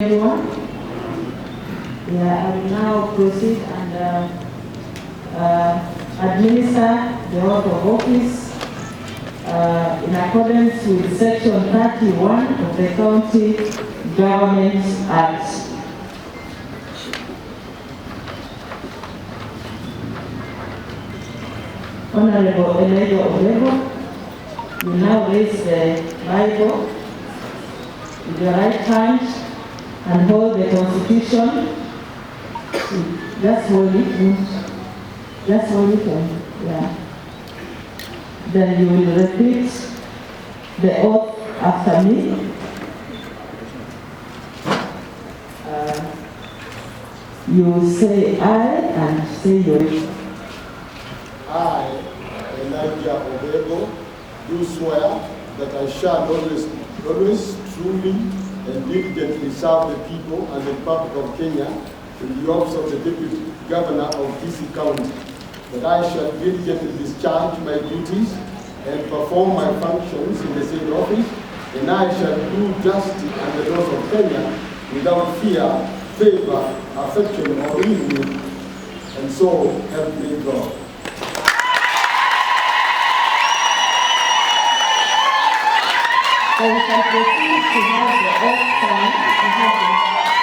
Everyone. Yeah, I will now proceed and administer the oath of office in accordance with Section 31 of the County Government Act. Honorable Obebo, you now raise the Bible with your right hand and hold the Constitution. Just hold it. Just hold it. Yeah. Then you will repeat the oath after me. You will say I and say your. I, Obebo, do swear that I shall always truly and diligently serve the people and the Republic of Kenya in the office of the Deputy Governor of Kisii County, that I shall diligently discharge my duties and perform my functions in the said office, and I shall do justice and the laws of Kenya without fear, favor, affection, or evil, and so help me God. So we can proceed to have the oath signed.